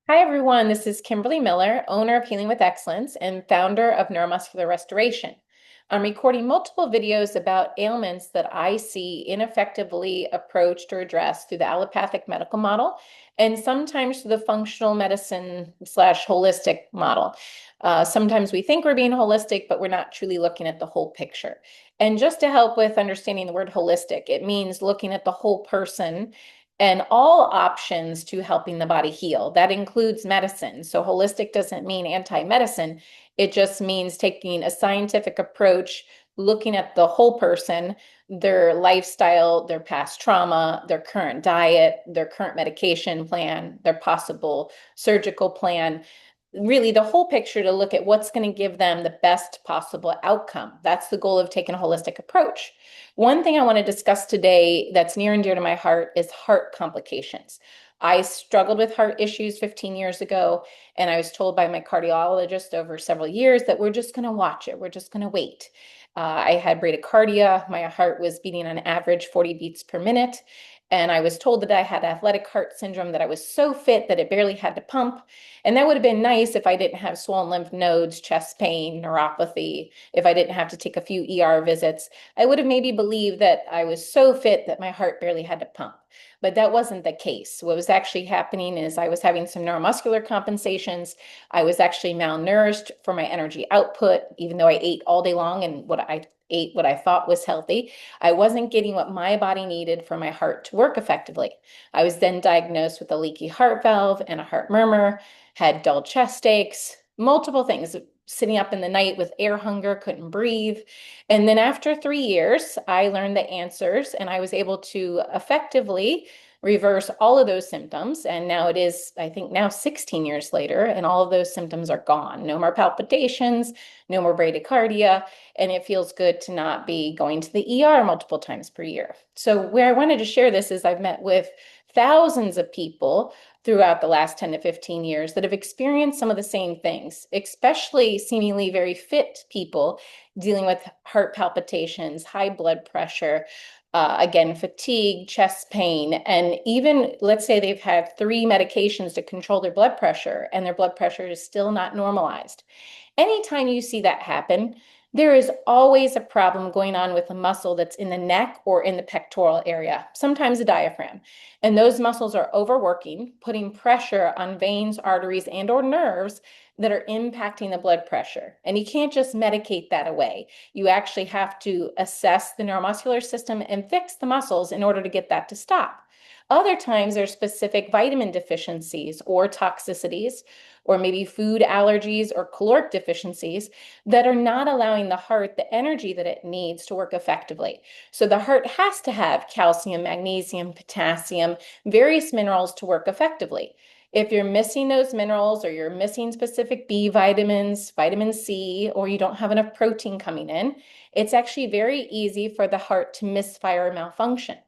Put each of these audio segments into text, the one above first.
Hi, everyone. This is Kimberly Miller, owner of Healing with Excellence and founder of Neuromuscular Restoration. I'm recording multiple videos about ailments that I see ineffectively approached or addressed through the allopathic medical model and sometimes through the functional medicine slash holistic model. Sometimes we think we're being holistic, but we're not truly looking at the whole picture. And just to help with understanding the word holistic, it means looking at the whole person and all options to helping the body heal. That includes medicine. So holistic doesn't mean anti-medicine. It just means taking a scientific approach, looking at the whole person, their lifestyle, their past trauma, their current diet, their current medication plan, their possible surgical plan, really the whole picture to look at what's going to give them the best possible outcome. That's the goal of taking a holistic approach. One thing I want to discuss today that's near and dear to my heart is heart complications. I struggled with heart issues 15 years ago, and I was told by my cardiologist over several years that we're just going to watch it. We're just going to wait. I had bradycardia. My heart was beating on average 40 beats per minute. And I was told that I had athletic heart syndrome, that I was so fit that it barely had to pump. And that would have been nice if I didn't have swollen lymph nodes, chest pain, neuropathy, if I didn't have to take a few ER visits. I would have maybe believed that I was so fit that my heart barely had to pump. But that wasn't the case. What was actually happening is I was having some neuromuscular compensations. I was actually malnourished for my energy output, even though I ate all day long and what I ate what I thought was healthy. I wasn't getting what my body needed for my heart to work effectively. I was then diagnosed with a leaky heart valve and a heart murmur, had dull chest aches, multiple things, sitting up in the night with air hunger, couldn't breathe. And then after 3 years, I learned the answers and I was able to effectively reverse all of those symptoms. And now it is, I think now 16 years later, and all of those symptoms are gone. No more palpitations, no more bradycardia, and it feels good to not be going to the ER multiple times per year. So where I wanted to share this is I've met with thousands of people throughout the last 10 to 15 years that have experienced some of the same things, especially seemingly very fit people dealing with heart palpitations, high blood pressure, again, fatigue, chest pain, and even let's say they've had 3 medications to control their blood pressure and their blood pressure is still not normalized. Anytime you see that happen, there is always a problem going on with a muscle that's in the neck or in the pectoral area, sometimes the diaphragm. And those muscles are overworking, putting pressure on veins, arteries, and or nerves that are impacting the blood pressure. And you can't just medicate that away. You actually have to assess the neuromuscular system and fix the muscles in order to get that to stop. Other times there's specific vitamin deficiencies or toxicities, or maybe food allergies or caloric deficiencies that are not allowing the heart the energy that it needs to work effectively. So the heart has to have calcium, magnesium, potassium, various minerals to work effectively. If you're missing those minerals or you're missing specific B vitamins, vitamin C, or you don't have enough protein coming in, it's actually very easy for the heart to misfire or malfunction.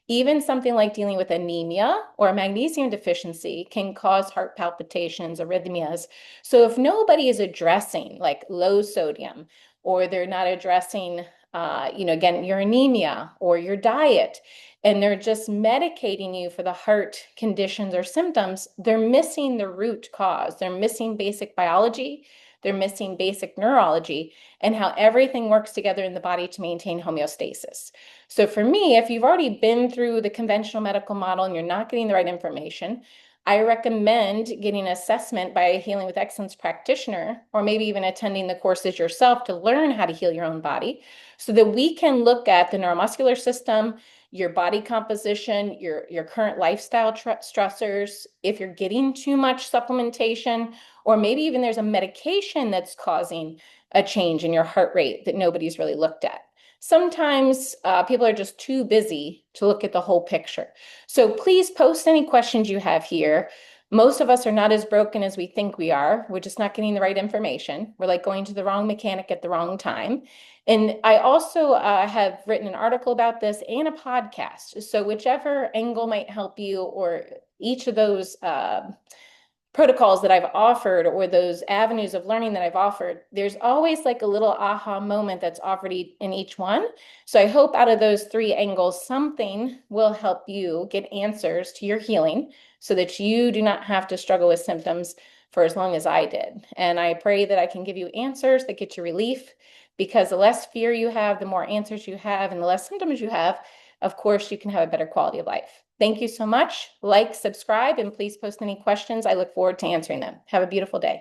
Even something like dealing with anemia or a magnesium deficiency can cause heart palpitations, arrhythmias. So if nobody is addressing like low sodium, or they're not addressing, again, your anemia or your diet, and they're just medicating you for the heart conditions or symptoms, they're missing the root cause. They're missing basic biology. They're missing basic neurology and how everything works together in the body to maintain homeostasis. So for me, if you've already been through the conventional medical model and you're not getting the right information, I recommend getting an assessment by a Healing with Excellence practitioner, or maybe even attending the courses yourself to learn how to heal your own body so that we can look at the neuromuscular system, your body composition, your current lifestyle stressors, if you're getting too much supplementation, or maybe even there's a medication that's causing a change in your heart rate that nobody's really looked at. Sometimes people are just too busy to look at the whole picture. So please post any questions you have here. Most of us are not as broken as we think we are. We're just not getting the right information. We're like going to the wrong mechanic at the wrong time. And I also have written an article about this and a podcast. So whichever angle might help you, or each of those protocols that I've offered or those avenues of learning that I've offered, there's always like a little aha moment that's offered in each one. So I hope out of those three angles, something will help you get answers to your healing so that you do not have to struggle with symptoms for as long as I did. And I pray that I can give you answers that get you relief, because the less fear you have, the more answers you have, and the less symptoms you have, of course, you can have a better quality of life. Thank you so much. Like, subscribe, and please post any questions. I look forward to answering them. Have a beautiful day.